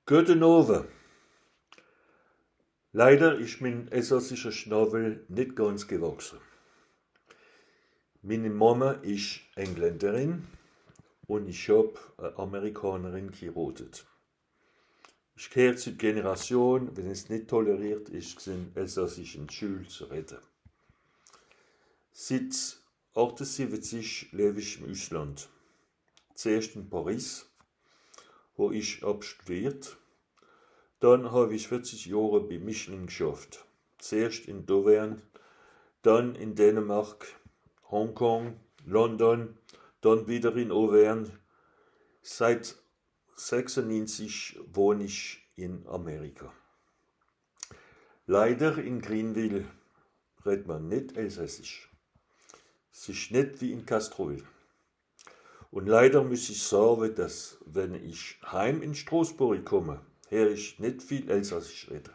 Guten Abend. Leider ist mein elsässischer Schnabel nicht ganz gewachsen. Meine Mama ist Engländerin und ich habe eine Amerikanerin geheiratet. Ich gehöre zur Generation, wenn es nicht toleriert ist, in elsässischen Schule zu reden. Seit 78 lebe ich im Ausland. Zuerst in Paris, wo ich studiert. Dann habe ich 40 Jahre bei Michelin geschafft. Zuerst in Dauvergne, dann in Dänemark, Hongkong, London, dann wieder in Auvergne. Seit 96 wohne ich in Amerika. Leider in Greenville redet man nicht Elsässisch. Es ist nicht wie in Castroville. Und leider muss ich sagen, dass wenn ich heim in Straßburg komme, höre ich nicht viel Elsässisch reden.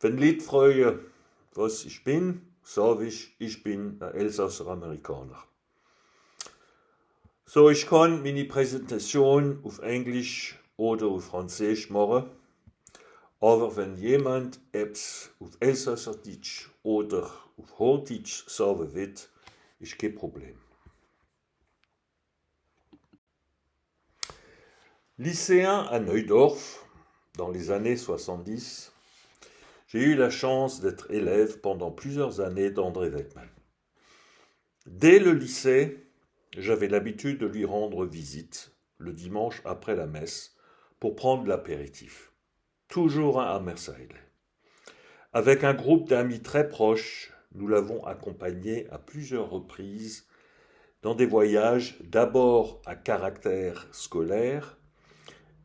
Wenn Leute fragen, was ich bin, sage ich bin ein Elsasser Amerikaner. So, ich kann meine Präsentation auf Englisch oder auf Französisch machen, aber wenn jemand etwas auf Elsasserdeutsch oder auf Hochdeutsch sagen will, ist kein Problem. Lycéen à Neudorf, dans les années 70, j'ai eu la chance d'être élève pendant plusieurs années d'André Weckmann. Dès le lycée, j'avais l'habitude de lui rendre visite le dimanche après la messe pour prendre l'apéritif. Toujours un Hammerside. Avec un groupe d'amis très proches, nous l'avons accompagné à plusieurs reprises dans des voyages d'abord à caractère scolaire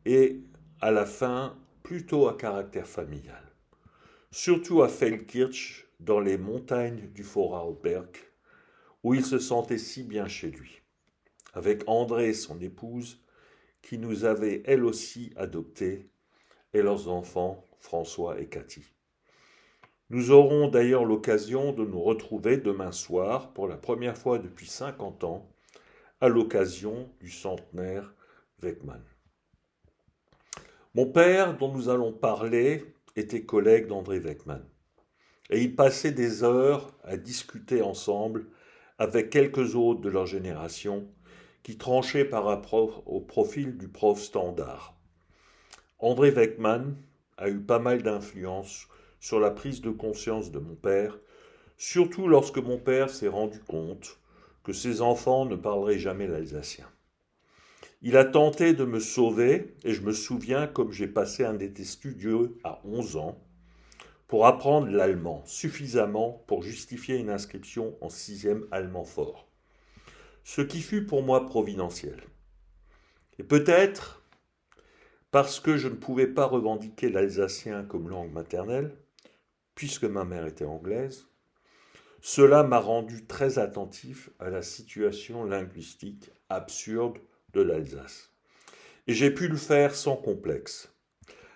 et à la fin plutôt à caractère familial. Surtout à Feldkirch, dans les montagnes du Vorarlberg, où il se sentait si bien chez lui, avec André, son épouse, qui nous avait elle aussi adoptés, et leurs enfants, François et Cathy. Nous aurons d'ailleurs l'occasion de nous retrouver demain soir, pour la première fois depuis 50 ans, à l'occasion du centenaire Weckmann. Mon père, dont nous allons parler, était collègue d'André Weckmann. Et ils passaient des heures à discuter ensemble avec quelques autres de leur génération qui tranchaient par rapport au profil du prof standard. André Weckmann a eu pas mal d'influence sur la prise de conscience de mon père, surtout lorsque mon père s'est rendu compte que ses enfants ne parleraient jamais l'alsacien. Il a tenté de me sauver, et je me souviens comme j'ai passé un été studieux à 11 ans pour apprendre l'allemand suffisamment pour justifier une inscription en 6e allemand fort. Ce qui fut pour moi providentiel. Et peut-être parce que je ne pouvais pas revendiquer l'alsacien comme langue maternelle, puisque ma mère était anglaise, cela m'a rendu très attentif à la situation linguistique absurde de l'Alsace. Et j'ai pu le faire sans complexe.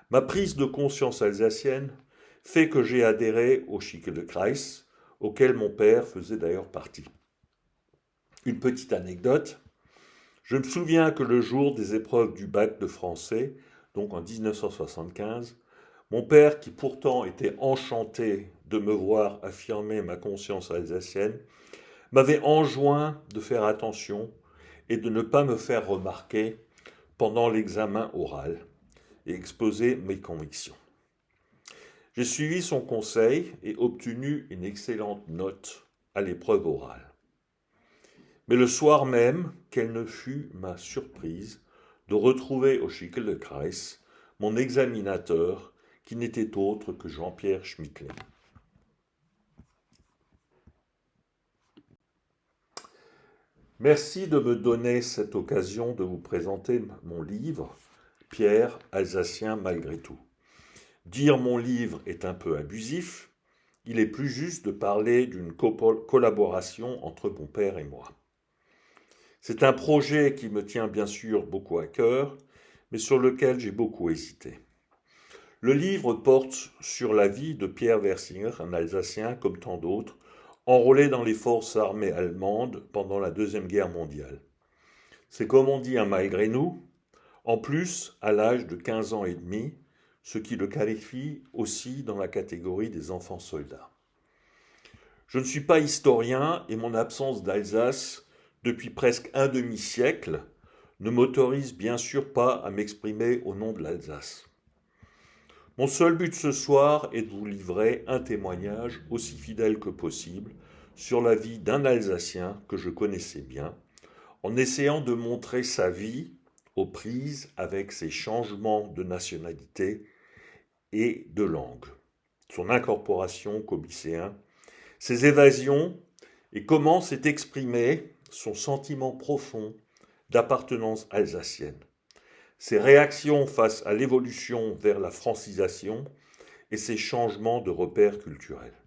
Ma prise de conscience alsacienne fait que j'ai adhéré au Schickele-Kreis, auquel mon père faisait d'ailleurs partie. Une petite anecdote, je me souviens que le jour des épreuves du bac de français, donc en 1975, mon père, qui pourtant était enchanté de me voir affirmer ma conscience alsacienne, m'avait enjoint de faire attention et de ne pas me faire remarquer pendant l'examen oral et exposer mes convictions. J'ai suivi son conseil et obtenu une excellente note à l'épreuve orale. Mais le soir même, quelle ne fut ma surprise de retrouver au Schickele-Kreis mon examinateur qui n'était autre que Jean-Pierre Schmittler. Merci de me donner cette occasion de vous présenter mon livre, Pierre, Alsacien malgré tout. Dire mon livre est un peu abusif, il est plus juste de parler d'une collaboration entre mon père et moi. C'est un projet qui me tient bien sûr beaucoup à cœur, mais sur lequel j'ai beaucoup hésité. Le livre porte sur la vie de Pierre Versinger, un Alsacien comme tant d'autres, enrôlé dans les forces armées allemandes pendant la Deuxième Guerre mondiale. C'est comme on dit un malgré nous, En plus, à l'âge de 15 ans et demi, ce qui le qualifie aussi dans la catégorie des enfants soldats. Je ne suis pas historien et mon absence d'Alsace depuis presque un demi-siècle ne m'autorise bien sûr pas à m'exprimer au nom de l'Alsace. Mon seul but ce soir est de vous livrer un témoignage aussi fidèle que possible sur la vie d'un Alsacien que je connaissais bien, en essayant de montrer sa vie aux prises avec ses changements de nationalité et de langue, son incorporation qu'aux lycéens, ses évasions et comment s'est exprimé son sentiment profond d'appartenance alsacienne, ses réactions face à l'évolution vers la francisation et ses changements de repères culturels.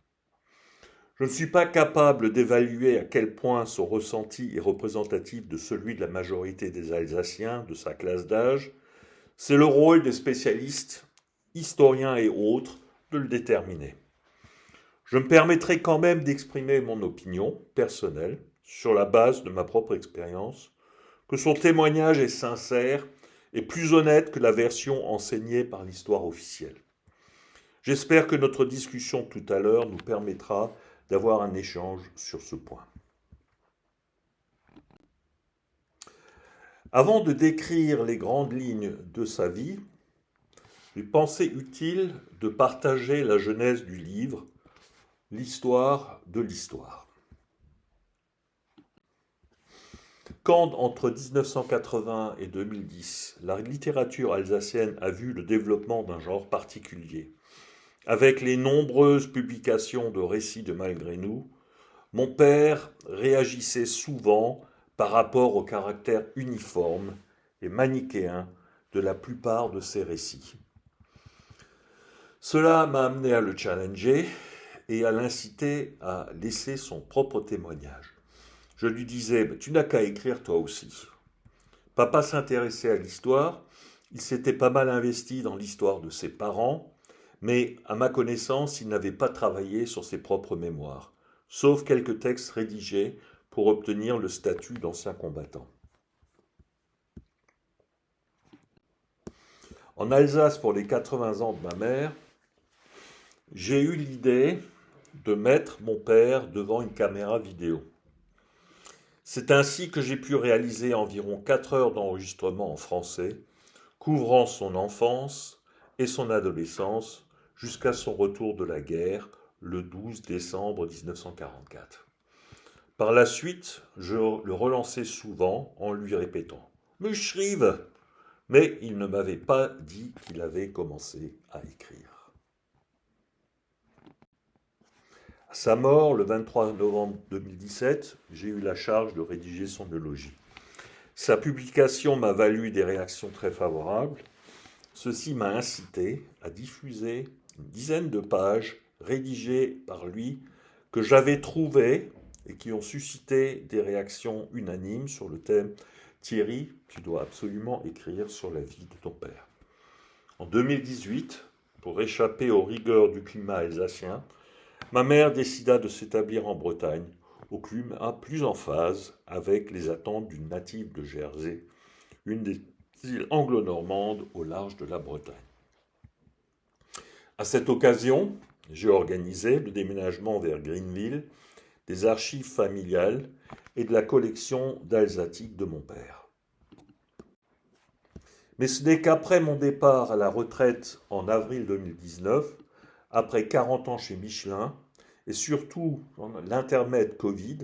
Je ne suis pas capable d'évaluer à quel point son ressenti est représentatif de celui de la majorité des Alsaciens de sa classe d'âge. C'est le rôle des spécialistes, historiens et autres, de le déterminer. Je me permettrai quand même d'exprimer mon opinion personnelle sur la base de ma propre expérience, que son témoignage est sincère et plus honnête que la version enseignée par l'histoire officielle. J'espère que notre discussion tout à l'heure nous permettra d'avoir un échange sur ce point. Avant de décrire les grandes lignes de sa vie, j'ai pensé utile de partager la genèse du livre, l'histoire de l'histoire. Quand, entre 1980 et 2010, la littérature alsacienne a vu le développement d'un genre particulier, avec les nombreuses publications de récits de Malgré nous, mon père réagissait souvent par rapport au caractère uniforme et manichéen de la plupart de ces récits. Cela m'a amené à le challenger et à l'inciter à laisser son propre témoignage. Je lui disais, tu n'as qu'à écrire toi aussi. Papa s'intéressait à l'histoire, il s'était pas mal investi dans l'histoire de ses parents, mais à ma connaissance, il n'avait pas travaillé sur ses propres mémoires, sauf quelques textes rédigés pour obtenir le statut d'ancien combattant. En Alsace, pour les 80 ans de ma mère, j'ai eu l'idée de mettre mon père devant une caméra vidéo. C'est ainsi que j'ai pu réaliser environ 4 heures d'enregistrement en français, couvrant son enfance et son adolescence jusqu'à son retour de la guerre le 12 décembre 1944. Par la suite, je le relançais souvent en lui répétant « Mais schrive !» Mais il ne m'avait pas dit qu'il avait commencé à écrire. À sa mort, le 23 novembre 2017, j'ai eu la charge de rédiger son eulogie. Sa publication m'a valu des réactions très favorables. Ceci m'a incité à diffuser une dizaine de pages rédigées par lui que j'avais trouvées et qui ont suscité des réactions unanimes sur le thème « Thierry, tu dois absolument écrire sur la vie de ton père ». En 2018, pour échapper aux rigueurs du climat alsacien, ma mère décida de s'établir en Bretagne, au climat plus en phase avec les attentes d'une native de Jersey, une des îles anglo-normandes au large de la Bretagne. À cette occasion, j'ai organisé le déménagement vers Greenville des archives familiales et de la collection d'Alsatique de mon père. Mais ce n'est qu'après mon départ à la retraite en avril 2019, après 40 ans chez Michelin, et surtout l'intermède Covid,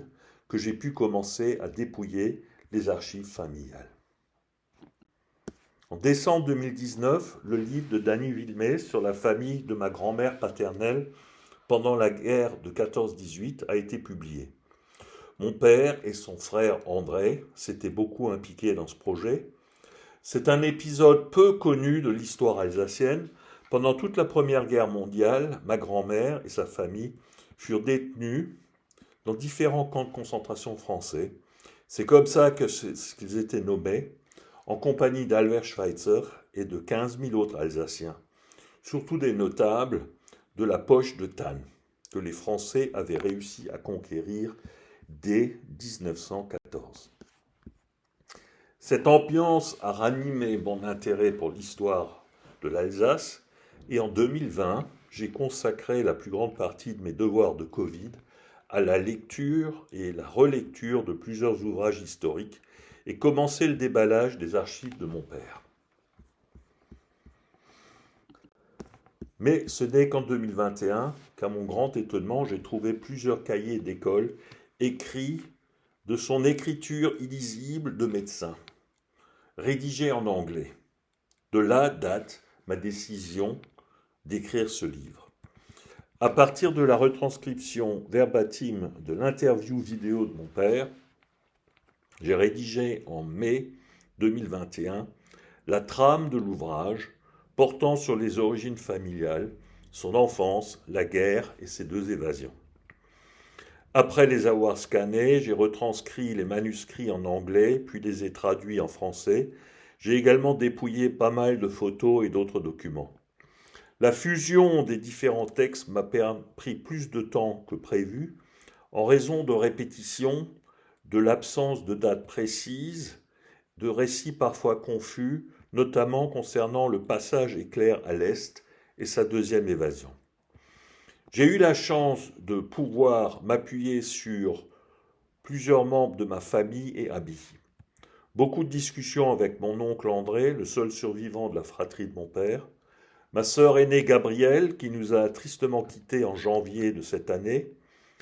que j'ai pu commencer à dépouiller les archives familiales. En décembre 2019, le livre de Dany Wilmé sur la famille de ma grand-mère paternelle pendant la guerre de 14-18 a été publié. Mon père et son frère André s'étaient beaucoup impliqués dans ce projet. C'est un épisode peu connu de l'histoire alsacienne. Pendant toute la Première Guerre mondiale, ma grand-mère et sa famille furent détenus dans différents camps de concentration français. C'est comme ça qu'ils étaient nommés, en compagnie d'Albert Schweitzer et de 15 000 autres Alsaciens, surtout des notables de la poche de Thann, que les Français avaient réussi à conquérir dès 1914. Cette ambiance a ranimé mon intérêt pour l'histoire de l'Alsace et en 2020, j'ai consacré la plus grande partie de mes devoirs de Covid à la lecture et la relecture de plusieurs ouvrages historiques et commencé le déballage des archives de mon père. Mais ce n'est qu'en 2021 qu'à mon grand étonnement, j'ai trouvé plusieurs cahiers d'école écrits de son écriture illisible de médecin, rédigés en anglais. De là date ma décision d'écrire ce livre. À partir de la retranscription verbatim de l'interview vidéo de mon père, j'ai rédigé en mai 2021 la trame de l'ouvrage portant sur les origines familiales, son enfance, la guerre et ses deux évasions. Après les avoir scannés, j'ai retranscrit les manuscrits en anglais, puis les ai traduits en français. J'ai également dépouillé pas mal de photos et d'autres documents. La fusion des différents textes m'a pris plus de temps que prévu, en raison de répétitions, de l'absence de dates précises, de récits parfois confus, notamment concernant le passage éclair à l'Est et sa deuxième évasion. J'ai eu la chance de pouvoir m'appuyer sur plusieurs membres de ma famille et amis. Beaucoup de discussions avec mon oncle André, le seul survivant de la fratrie de mon père, ma sœur aînée Gabrielle, qui nous a tristement quittés en janvier de cette année,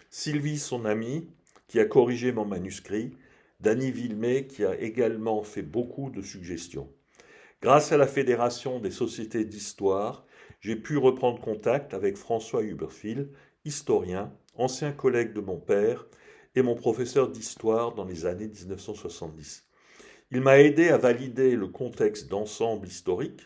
Sylvie, son amie, qui a corrigé mon manuscrit, Dany Villemay, qui a également fait beaucoup de suggestions. Grâce à la Fédération des sociétés d'histoire, j'ai pu reprendre contact avec François Huberfil, historien, ancien collègue de mon père et mon professeur d'histoire dans les années 1970. Il m'a aidé à valider le contexte d'ensemble historique.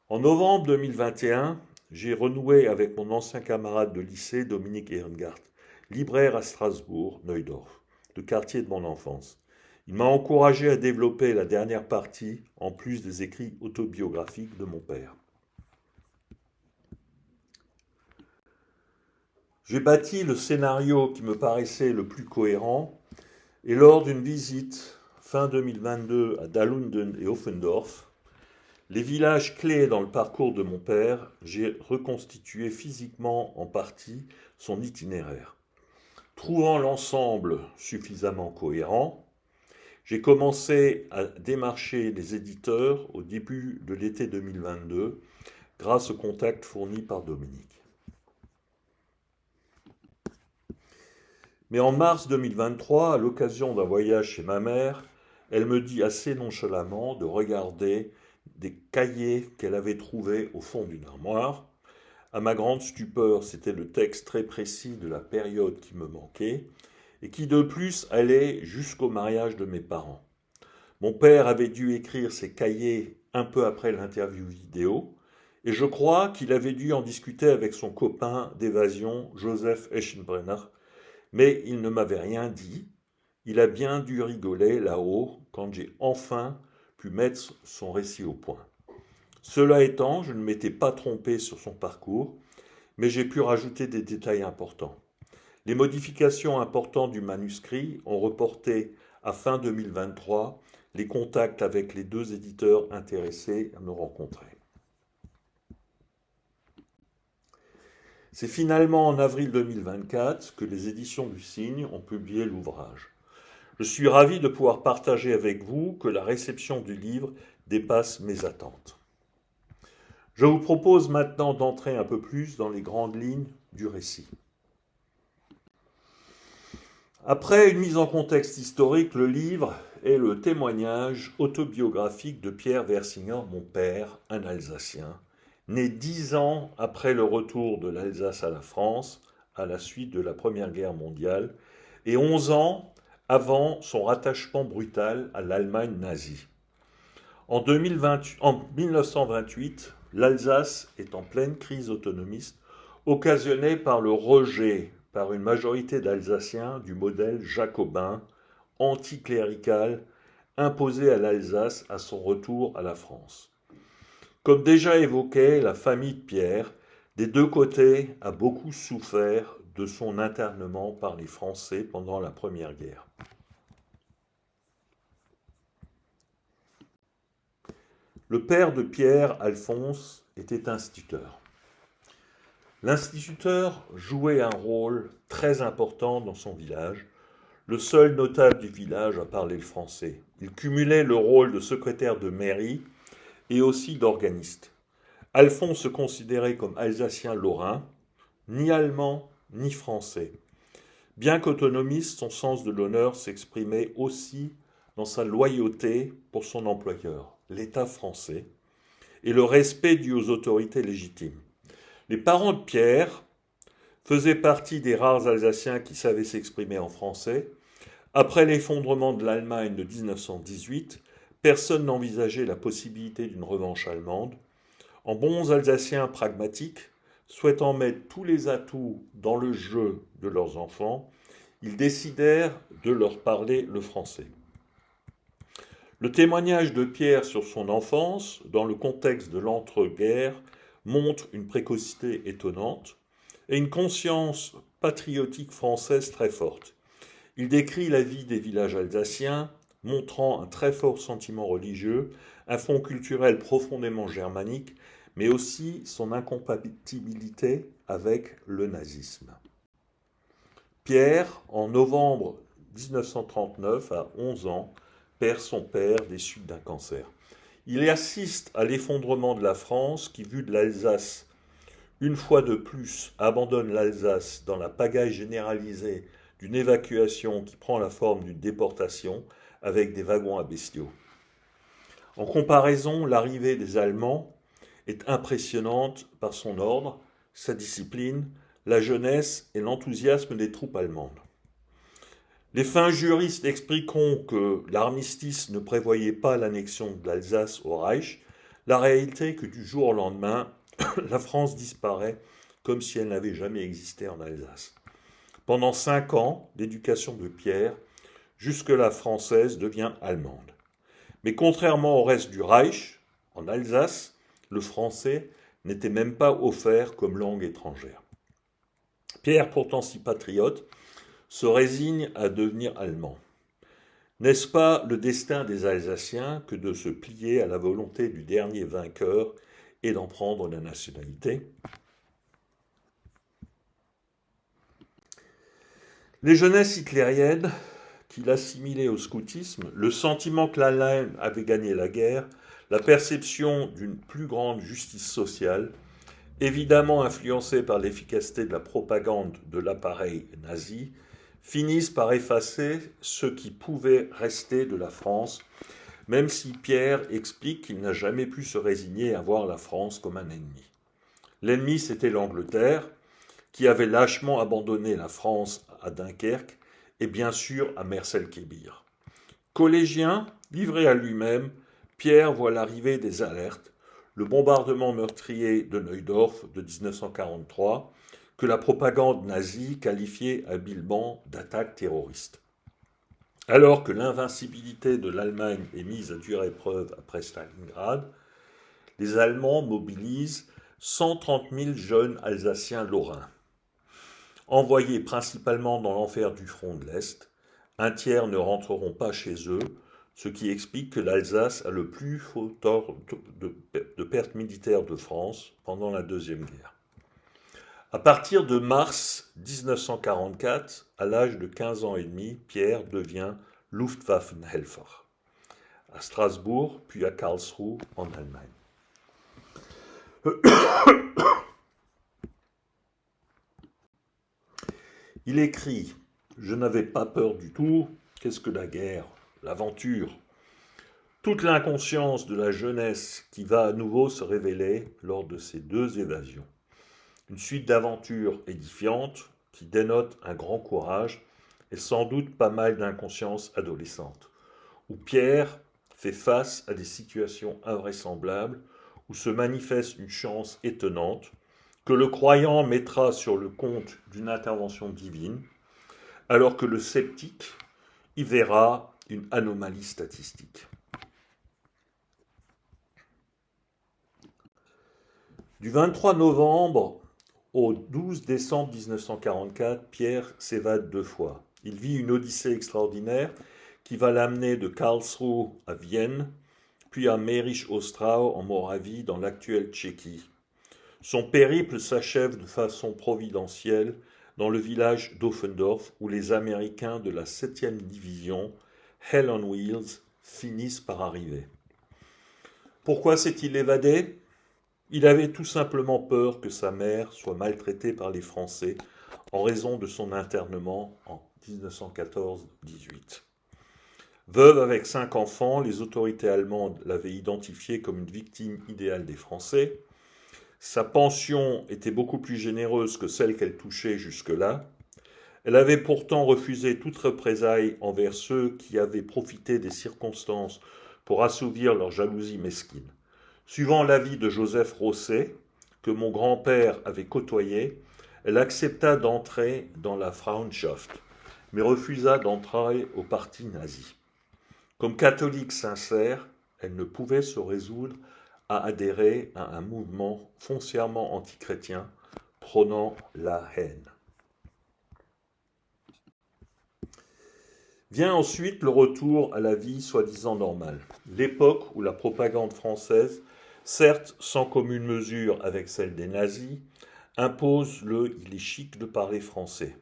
En novembre 2021, j'ai renoué avec mon ancien camarade de lycée, Dominique Ehrengardt, libraire à Strasbourg, Neudorf, le quartier de mon enfance. Il m'a encouragé à développer la dernière partie, en plus des écrits autobiographiques de mon père. J'ai bâti le scénario qui me paraissait le plus cohérent, et lors d'une visite fin 2022 à Dalunden et Offendorf, les villages clés dans le parcours de mon père, j'ai reconstitué physiquement en partie son itinéraire. Trouvant l'ensemble suffisamment cohérent, j'ai commencé à démarcher les éditeurs au début de l'été 2022 grâce au contact fourni par Dominique. Mais en mars 2023, à l'occasion d'un voyage chez ma mère, elle me dit assez nonchalamment de regarder des cahiers qu'elle avait trouvés au fond d'une armoire. À ma grande stupeur, c'était le texte très précis de la période qui me manquait et qui de plus allait jusqu'au mariage de mes parents. Mon père avait dû écrire ces cahiers un peu après l'interview vidéo et je crois qu'il avait dû en discuter avec son copain d'évasion, Joseph Eschenbrenner, mais il ne m'avait rien dit. Il a bien dû rigoler là-haut quand j'ai enfin pu mettre son récit au point. Cela étant, je ne m'étais pas trompé sur son parcours, mais j'ai pu rajouter des détails importants. Les modifications importantes du manuscrit ont reporté à fin 2023 les contacts avec les deux éditeurs intéressés à me rencontrer. C'est finalement en avril 2024 que les éditions du Cygne ont publié l'ouvrage. Je suis ravi de pouvoir partager avec vous que la réception du livre dépasse mes attentes. Je vous propose maintenant d'entrer un peu plus dans les grandes lignes du récit. Après une mise en contexte historique, le livre est le témoignage autobiographique de Pierre Versinger, mon père, un Alsacien, né 10 ans après le retour de l'Alsace à la France, à la suite de la Première Guerre mondiale, et 11 ans avant son rattachement brutal à l'Allemagne nazie. En 1928, l'Alsace est en pleine crise autonomiste, occasionnée par le rejet par une majorité d'Alsaciens du modèle jacobin, anticlérical, imposé à l'Alsace à son retour à la France. Comme déjà évoqué, la famille de Pierre, des deux côtés, a beaucoup souffert de son internement par les Français pendant la Première Guerre. Le père de Pierre, Alphonse, était instituteur. L'instituteur jouait un rôle très important dans son village, le seul notable du village à parler le français. Il cumulait le rôle de secrétaire de mairie et aussi d'organiste. Alphonse se considérait comme alsacien-lorrain, ni allemand ni français. Bien qu'autonomiste, son sens de l'honneur s'exprimait aussi dans sa loyauté pour son employeur, l'État français, et le respect dû aux autorités légitimes. Les parents de Pierre faisaient partie des rares Alsaciens qui savaient s'exprimer en français. Après l'effondrement de l'Allemagne de 1918, personne n'envisageait la possibilité d'une revanche allemande. En bons Alsaciens pragmatiques, souhaitant mettre tous les atouts dans le jeu de leurs enfants, ils décidèrent de leur parler le français. Le témoignage de Pierre sur son enfance, dans le contexte de l'entre-guerres, montre une précocité étonnante et une conscience patriotique française très forte. Il décrit la vie des villages alsaciens, montrant un très fort sentiment religieux, un fond culturel profondément germanique, mais aussi son incompatibilité avec le nazisme. Pierre, en novembre 1939, à 11 ans, perd son père des suites d'un cancer. Il assiste à l'effondrement de la France qui, vu de l'Alsace, une fois de plus, abandonne l'Alsace dans la pagaille généralisée d'une évacuation qui prend la forme d'une déportation avec des wagons à bestiaux. En comparaison, l'arrivée des Allemands est impressionnante par son ordre, sa discipline, la jeunesse et l'enthousiasme des troupes allemandes. Les fins juristes expliqueront que l'armistice ne prévoyait pas l'annexion de l'Alsace au Reich. La réalité est que du jour au lendemain, la France disparaît comme si elle n'avait jamais existé en Alsace. Pendant 5 ans, l'éducation de Pierre, jusque-là française, devient allemande. Mais contrairement au reste du Reich, en Alsace, le français n'était même pas offert comme langue étrangère. Pierre, pourtant si patriote, se résigne à devenir allemand. N'est-ce pas le destin des Alsaciens que de se plier à la volonté du dernier vainqueur et d'en prendre la nationalité ? Les jeunesses hitlériennes, qui l'assimilaient au scoutisme, le sentiment que l'Allemagne avait gagné la guerre, la perception d'une plus grande justice sociale, évidemment influencée par l'efficacité de la propagande de l'appareil nazi, finissent par effacer ce qui pouvait rester de la France, même si Pierre explique qu'il n'a jamais pu se résigner à voir la France comme un ennemi. L'ennemi, c'était l'Angleterre, qui avait lâchement abandonné la France à Dunkerque et bien sûr à Mers-el-Kébir. Collégien, livré à lui-même, Pierre voit l'arrivée des alertes, le bombardement meurtrier de Neudorf de 1943, que la propagande nazie qualifiait habilement d'attaque terroriste. Alors que l'invincibilité de l'Allemagne est mise à dure épreuve après Stalingrad, les Allemands mobilisent 130 000 jeunes Alsaciens lorrains. Envoyés principalement dans l'enfer du front de l'Est, un tiers ne rentreront pas chez eux, ce qui explique que l'Alsace a le plus fort taux de pertes militaires de France pendant la Deuxième Guerre. À partir de mars 1944, à l'âge de 15 ans et demi, Pierre devient Luftwaffenhelfer, à Strasbourg, puis à Karlsruhe, en Allemagne. Il écrit « Je n'avais pas peur du tout. Qu'est-ce que la guerre ? L'aventure. Toute l'inconscience de la jeunesse qui va à nouveau se révéler lors de ces 2 évasions. Une suite d'aventures édifiantes qui dénotent un grand courage et sans doute pas mal d'inconscience adolescente, où Pierre fait face à des situations invraisemblables, où se manifeste une chance étonnante, que le croyant mettra sur le compte d'une intervention divine, alors que le sceptique y verra une anomalie statistique. Du 23 novembre au 12 décembre 1944, Pierre s'évade 2 fois. Il vit une odyssée extraordinaire qui va l'amener de Karlsruhe à Vienne, puis à Mährisch-Ostrau en Moravie, dans l'actuelle Tchéquie. Son périple s'achève de façon providentielle dans le village d'Offendorf, où les Américains de la 7e division, Hell on Wheels, finissent par arriver. Pourquoi s'est-il évadé ? Il avait tout simplement peur que sa mère soit maltraitée par les Français en raison de son internement en 1914-18. Veuve avec 5 enfants, les autorités allemandes l'avaient identifiée comme une victime idéale des Français. Sa pension était beaucoup plus généreuse que celle qu'elle touchait jusque-là. Elle avait pourtant refusé toute représaille envers ceux qui avaient profité des circonstances pour assouvir leur jalousie mesquine. Suivant l'avis de Joseph Rosset, que mon grand-père avait côtoyé, elle accepta d'entrer dans la Frauenschaft, mais refusa d'entrer au parti nazi. Comme catholique sincère, elle ne pouvait se résoudre à adhérer à un mouvement foncièrement antichrétien prônant la haine. Vient ensuite le retour à la vie soi-disant normale, l'époque où la propagande française, certes sans commune mesure avec celle des nazis, impose le « il est chic de parler français »,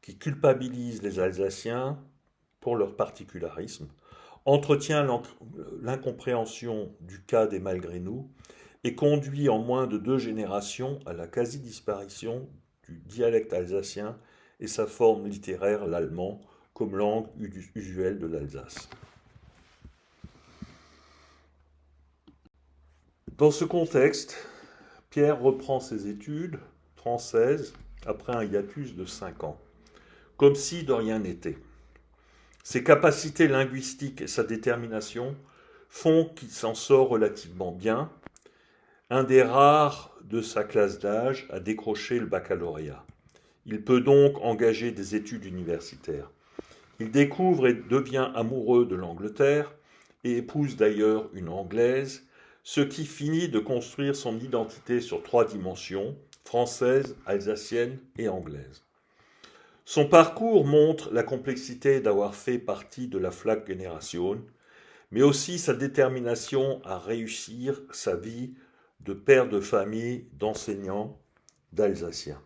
qui culpabilise les Alsaciens pour leur particularisme, entretient l'incompréhension du cas des malgré nous et conduit en moins de 2 générations à la quasi-disparition du dialecte alsacien et sa forme littéraire, l'allemand, comme langue usuelle de l'Alsace. Dans ce contexte, Pierre reprend ses études françaises après un hiatus de 5 ans, comme si de rien n'était. Ses capacités linguistiques et sa détermination font qu'il s'en sort relativement bien, un des rares de sa classe d'âge à décrocher le baccalauréat. Il peut donc engager des études universitaires. Il découvre et devient amoureux de l'Angleterre et épouse d'ailleurs une Anglaise, ce qui finit de construire son identité sur 3 dimensions, française, alsacienne et anglaise. Son parcours montre la complexité d'avoir fait partie de la Flak Generation, mais aussi sa détermination à réussir sa vie de père de famille, d'enseignant, d'Alsacien.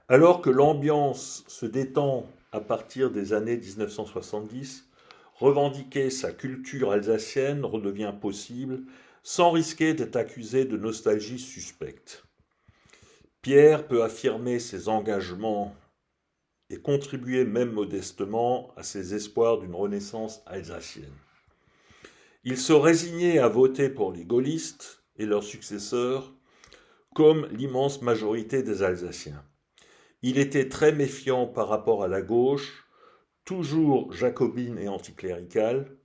Alors que l'ambiance se détend à partir des années 1970, revendiquer sa culture alsacienne redevient possible sans risquer d'être accusé de nostalgie suspecte. Pierre peut affirmer ses engagements et contribuer même modestement à ses espoirs d'une renaissance alsacienne. Il se résignait à voter pour les gaullistes et leurs successeurs, comme l'immense majorité des Alsaciens. Il était très méfiant par rapport à la gauche, toujours jacobine et anticléricale.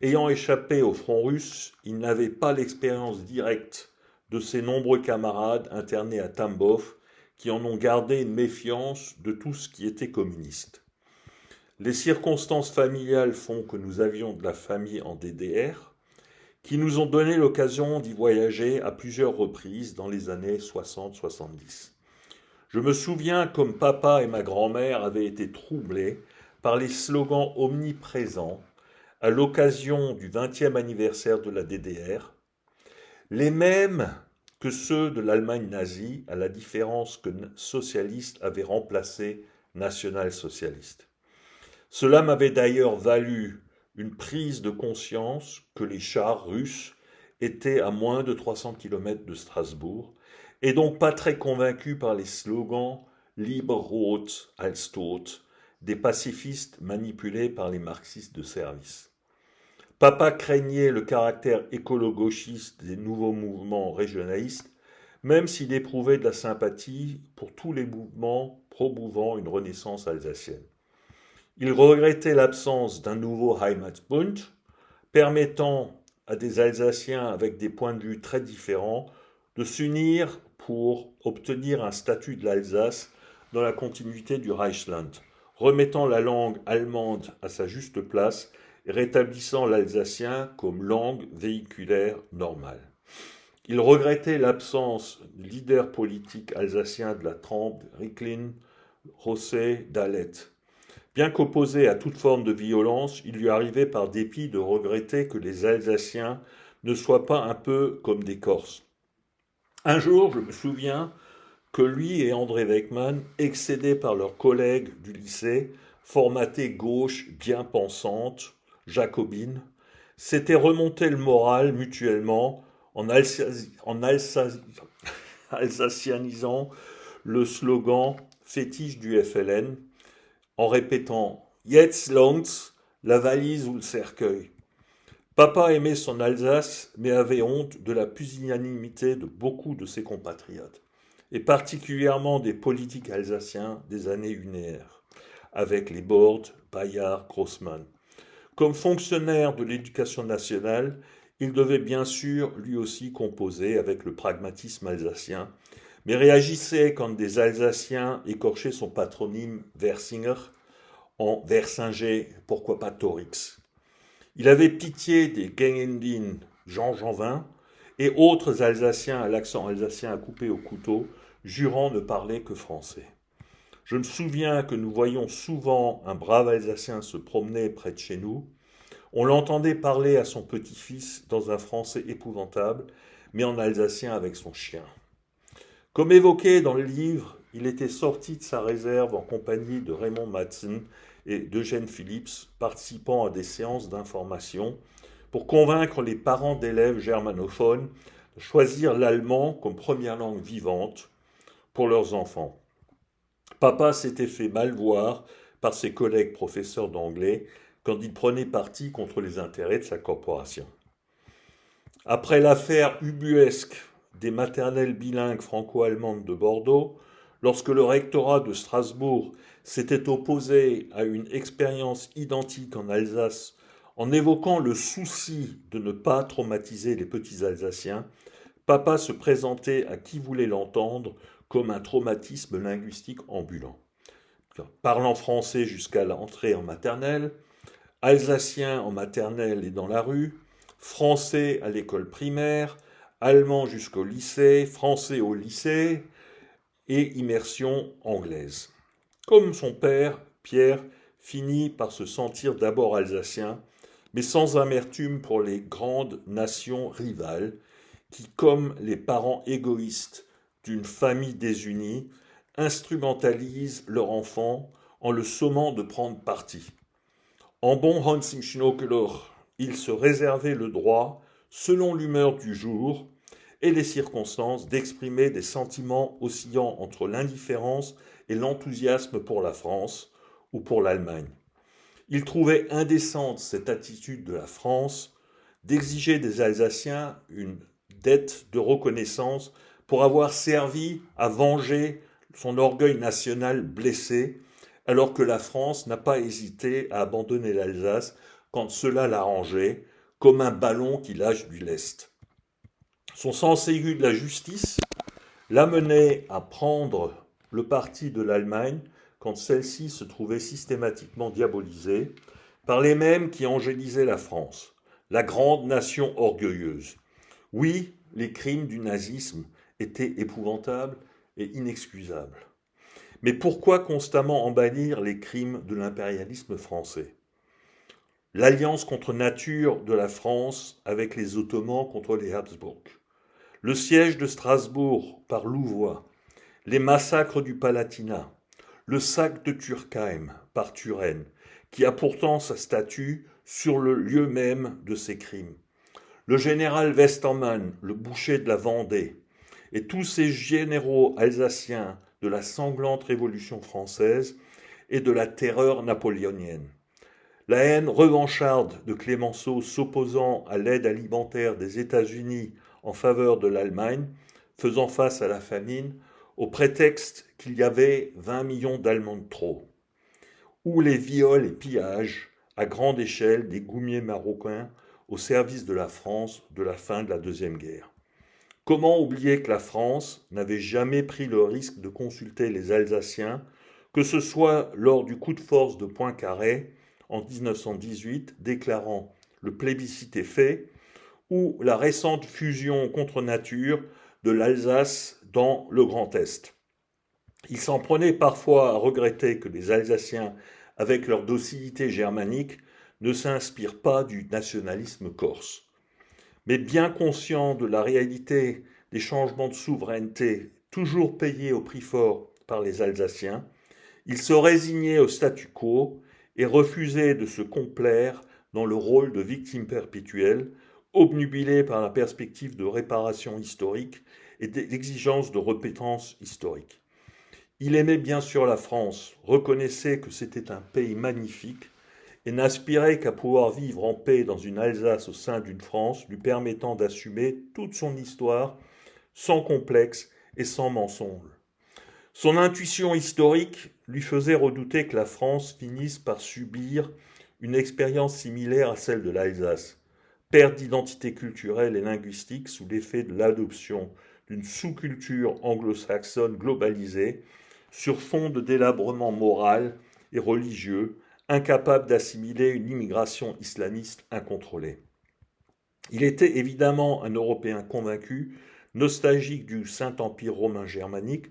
Ayant échappé au front russe, il n'avait pas l'expérience directe de ses nombreux camarades internés à Tambov qui en ont gardé une méfiance de tout ce qui était communiste. Les circonstances familiales font que nous avions de la famille en DDR, qui nous ont donné l'occasion d'y voyager à plusieurs reprises dans les années 60-70. Je me souviens comme papa et ma grand-mère avaient été troublés par les slogans omniprésents à l'occasion du 20e anniversaire de la DDR, les mêmes que ceux de l'Allemagne nazie, à la différence que socialiste avait remplacé national-socialiste. Cela m'avait d'ailleurs valu une prise de conscience que les chars russes étaient à moins de 300 km de Strasbourg, et donc pas très convaincu par les slogans « Lieber Rot als Tod » des pacifistes manipulés par les marxistes de service. Papa craignait le caractère écolo-gauchiste des nouveaux mouvements régionalistes, même s'il éprouvait de la sympathie pour tous les mouvements promouvant une renaissance alsacienne. Il regrettait l'absence d'un nouveau Heimatbund, permettant à des Alsaciens avec des points de vue très différents de s'unir pour obtenir un statut de l'Alsace dans la continuité du Reichsland, remettant la langue allemande à sa juste place et rétablissant l'alsacien comme langue véhiculaire normale. Il regrettait l'absence de leaders politiques alsaciens de la trempe Ricklin, Rosset, Dalet. Bien qu'opposé à toute forme de violence, il lui arrivait par dépit de regretter que les Alsaciens ne soient pas un peu comme des Corses. Un jour, je me souviens que lui et André Weckmann, excédés par leurs collègues du lycée, formatés gauche, bien pensante, jacobine, s'étaient remonté le moral mutuellement en alsacianisant le slogan fétiche du FLN en répétant Jetzt langt's, la valise ou le cercueil. Papa aimait son Alsace, mais avait honte de la pusillanimité de beaucoup de ses compatriotes, et particulièrement des politiques alsaciens des années lunaires, avec les Bordes, Bayard, Grossmann. Comme fonctionnaire de l'éducation nationale, il devait bien sûr lui aussi composer avec le pragmatisme alsacien, mais réagissait quand des Alsaciens écorchaient son patronyme Versinger en Versinger, pourquoi pas Torix. Il avait pitié des Gengendin Jean Janvin et autres Alsaciens à l'accent alsacien à couper au couteau, jurant ne parler que français. Je me souviens que nous voyions souvent un brave Alsacien se promener près de chez nous. On l'entendait parler à son petit-fils dans un français épouvantable, mais en alsacien avec son chien. Comme évoqué dans le livre, il était sorti de sa réserve en compagnie de Raymond Madsen et d'Eugène Phillips, participant à des séances d'information, pour convaincre les parents d'élèves germanophones de choisir l'allemand comme première langue vivante pour leurs enfants. Papa s'était fait mal voir par ses collègues professeurs d'anglais quand il prenait parti contre les intérêts de sa corporation. Après l'affaire ubuesque des maternelles bilingues franco-allemandes de Bordeaux, lorsque le rectorat de Strasbourg s'était opposé à une expérience identique en Alsace en évoquant le souci de ne pas traumatiser les petits Alsaciens, papa se présentait à qui voulait l'entendre comme un traumatisme linguistique ambulant. Parlant français jusqu'à l'entrée en maternelle, alsacien en maternelle et dans la rue, français à l'école primaire, allemand jusqu'au lycée, français au lycée et immersion anglaise. Comme son père, Pierre finit par se sentir d'abord alsacien, mais sans amertume pour les grandes nations rivales qui, comme les parents égoïstes d'une famille désunie, instrumentalisent leur enfant en le sommant de prendre parti. En bon Hans im Schnokeler, il se réservait le droit, selon l'humeur du jour et les circonstances, d'exprimer des sentiments oscillant entre l'indifférence et l'enthousiasme pour la France ou pour l'Allemagne. Il trouvait indécente cette attitude de la France d'exiger des Alsaciens une dette de reconnaissance pour avoir servi à venger son orgueil national blessé, alors que la France n'a pas hésité à abandonner l'Alsace quand cela l'arrangeait, comme un ballon qui lâche du lest. Son sens aigu de la justice l'amenait à prendre le parti de l'Allemagne quand celle-ci se trouvait systématiquement diabolisée par les mêmes qui angélisaient la France, la grande nation orgueilleuse. Oui, les crimes du nazisme étaient épouvantables et inexcusables. Mais pourquoi constamment en bannir les crimes de l'impérialisme français ? L'alliance contre nature de la France avec les Ottomans contre les Habsbourg, le siège de Strasbourg par Louvois, les massacres du Palatinat, le sac de Turckheim par Turenne, qui a pourtant sa statue sur le lieu même de ces crimes, le général Westermann, le boucher de la Vendée, et tous ces généraux alsaciens de la sanglante Révolution française et de la terreur napoléonienne. La haine revancharde de Clémenceau s'opposant à l'aide alimentaire des États-Unis en faveur de l'Allemagne, faisant face à la famine, au prétexte qu'il y avait 20 millions d'Allemands de trop. Ou les viols et pillages à grande échelle des goumiers marocains au service de la France de la fin de la Deuxième Guerre. Comment oublier que la France n'avait jamais pris le risque de consulter les Alsaciens, que ce soit lors du coup de force de Poincaré en 1918, déclarant le plébiscite est fait, ou la récente fusion contre nature de l'Alsace dans le Grand Est. Il s'en prenait parfois à regretter que les Alsaciens avec leur docilité germanique, ne s'inspirent pas du nationalisme corse. Mais bien conscient de la réalité des changements de souveraineté, toujours payés au prix fort par les Alsaciens, ils se résignaient au statu quo et refusaient de se complaire dans le rôle de victime perpétuelle, obnubilés par la perspective de réparation historique et l'exigence de repentance historique. Il aimait bien sûr la France, reconnaissait que c'était un pays magnifique et n'aspirait qu'à pouvoir vivre en paix dans une Alsace au sein d'une France lui permettant d'assumer toute son histoire sans complexe et sans mensonge. Son intuition historique lui faisait redouter que la France finisse par subir une expérience similaire à celle de l'Alsace, perte d'identité culturelle et linguistique sous l'effet de l'adoption d'une sous-culture anglo-saxonne globalisée sur fond de délabrement moral et religieux, incapable d'assimiler une immigration islamiste incontrôlée. Il était évidemment un Européen convaincu, nostalgique du Saint-Empire romain germanique,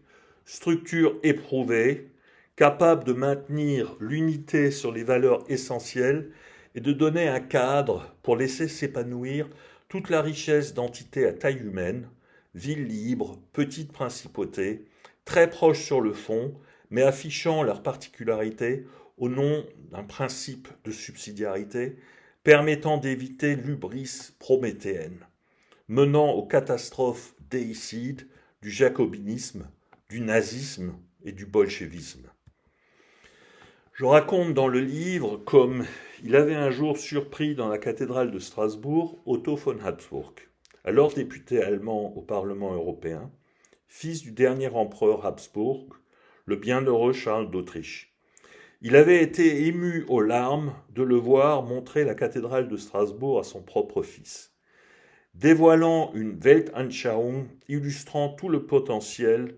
structure éprouvée, capable de maintenir l'unité sur les valeurs essentielles et de donner un cadre pour laisser s'épanouir toute la richesse d'entités à taille humaine, villes libres, petites principautés, très proches sur le fond, mais affichant leurs particularités au nom d'un principe de subsidiarité permettant d'éviter l'hubris prométhéenne, menant aux catastrophes déicides du jacobinisme, du nazisme et du bolchevisme. Je raconte dans le livre comme il avait un jour surpris dans la cathédrale de Strasbourg Otto von Habsburg, alors député allemand au Parlement européen, fils du dernier empereur Habsbourg, le bienheureux Charles d'Autriche. Il avait été ému aux larmes de le voir montrer la cathédrale de Strasbourg à son propre fils. Dévoilant une Weltanschauung illustrant tout le potentiel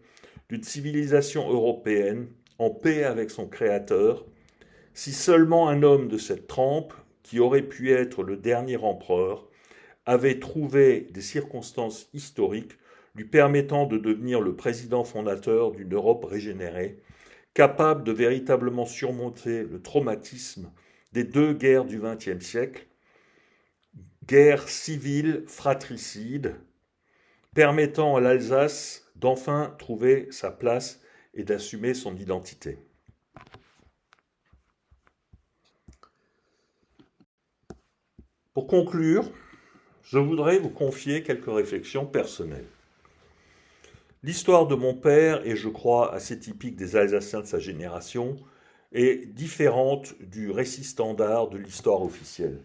d'une civilisation européenne en paix avec son créateur, si seulement un homme de cette trempe, qui aurait pu être le dernier empereur, avait trouvé des circonstances historiques lui permettant de devenir le président fondateur d'une Europe régénérée, capable de véritablement surmonter le traumatisme des deux guerres du XXe siècle, guerre civile fratricide, permettant à l'Alsace d'enfin trouver sa place et d'assumer son identité. Pour conclure, je voudrais vous confier quelques réflexions personnelles. L'histoire de mon père, et je crois assez typique des Alsaciens de sa génération, est différente du récit standard de l'histoire officielle.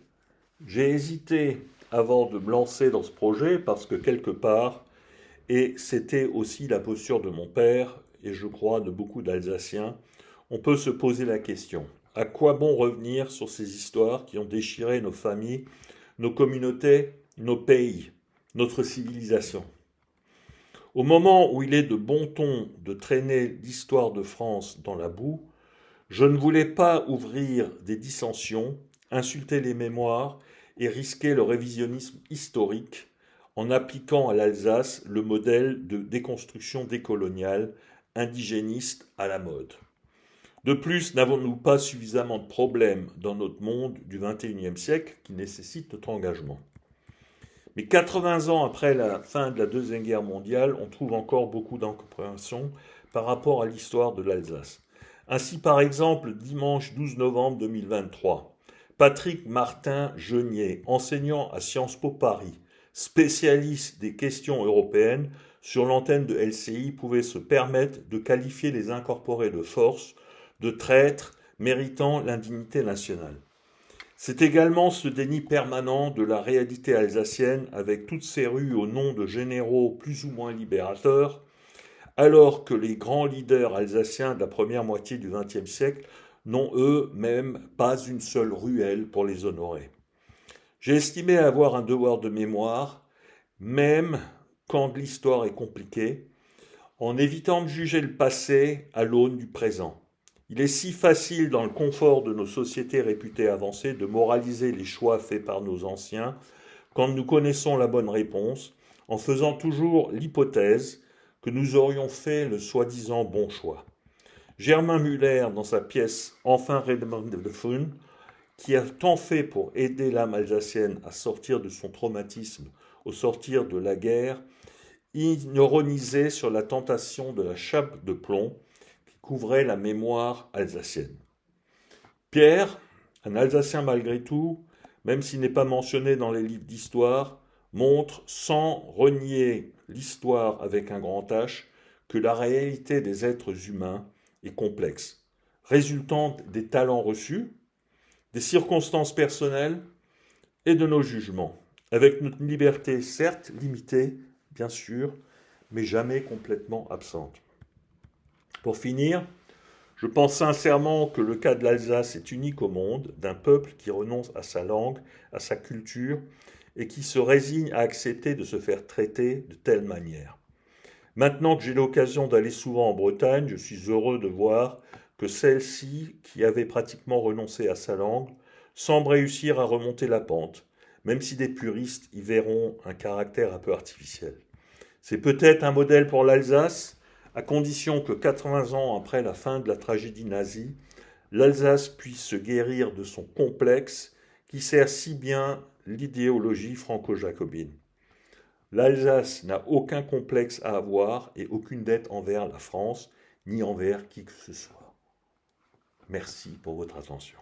J'ai hésité avant de me lancer dans ce projet parce que quelque part, et c'était aussi la posture de mon père, et je crois de beaucoup d'Alsaciens, on peut se poser la question, à quoi bon revenir sur ces histoires qui ont déchiré nos familles, nos communautés, nos pays, notre civilisation ? Au moment où il est de bon ton de traîner l'histoire de France dans la boue, je ne voulais pas ouvrir des dissensions, insulter les mémoires et risquer le révisionnisme historique en appliquant à l'Alsace le modèle de déconstruction décoloniale indigéniste à la mode. De plus, n'avons-nous pas suffisamment de problèmes dans notre monde du XXIe siècle qui nécessitent notre engagement ? Mais 80 ans après la fin de la Deuxième Guerre mondiale, on trouve encore beaucoup d'incompréhension par rapport à l'histoire de l'Alsace. Ainsi, par exemple, dimanche 12 novembre 2023, Patrick Martin-Genier, enseignant à Sciences Po Paris, spécialiste des questions européennes, sur l'antenne de LCI, pouvait se permettre de qualifier les incorporés de force de traîtres méritant l'indignité nationale. C'est également ce déni permanent de la réalité alsacienne avec toutes ces rues au nom de généraux plus ou moins libérateurs, alors que les grands leaders alsaciens de la première moitié du XXe siècle n'ont eux-mêmes pas une seule ruelle pour les honorer. J'ai estimé avoir un devoir de mémoire, même quand l'histoire est compliquée, en évitant de juger le passé à l'aune du présent. Il est si facile dans le confort de nos sociétés réputées avancées de moraliser les choix faits par nos anciens quand nous connaissons la bonne réponse, en faisant toujours l'hypothèse que nous aurions fait le soi-disant bon choix. Germain Müller, dans sa pièce Enfin Raymond de Fun, qui a tant fait pour aider l'âme alsacienne à sortir de son traumatisme au sortir de la guerre, ironisait sur la tentation de la chape de plomb qui couvrait la mémoire alsacienne. Pierre, un Alsacien malgré tout, même s'il n'est pas mentionné dans les livres d'histoire, montre, sans renier l'histoire avec un grand H, que la réalité des êtres humains est complexe, résultant des talents reçus, des circonstances personnelles et de nos jugements, avec notre liberté certes limitée, bien sûr, mais jamais complètement absente. Pour finir, je pense sincèrement que le cas de l'Alsace est unique au monde, d'un peuple qui renonce à sa langue, à sa culture, et qui se résigne à accepter de se faire traiter de telle manière. Maintenant que j'ai l'occasion d'aller souvent en Bretagne, je suis heureux de voir que celle-ci, qui avait pratiquement renoncé à sa langue, semble réussir à remonter la pente, même si des puristes y verront un caractère un peu artificiel. C'est peut-être un modèle pour l'Alsace, à condition que 80 ans après la fin de la tragédie nazie, l'Alsace puisse se guérir de son complexe qui sert si bien l'idéologie franco-jacobine. L'Alsace n'a aucun complexe à avoir et aucune dette envers la France, ni envers qui que ce soit. Merci pour votre attention.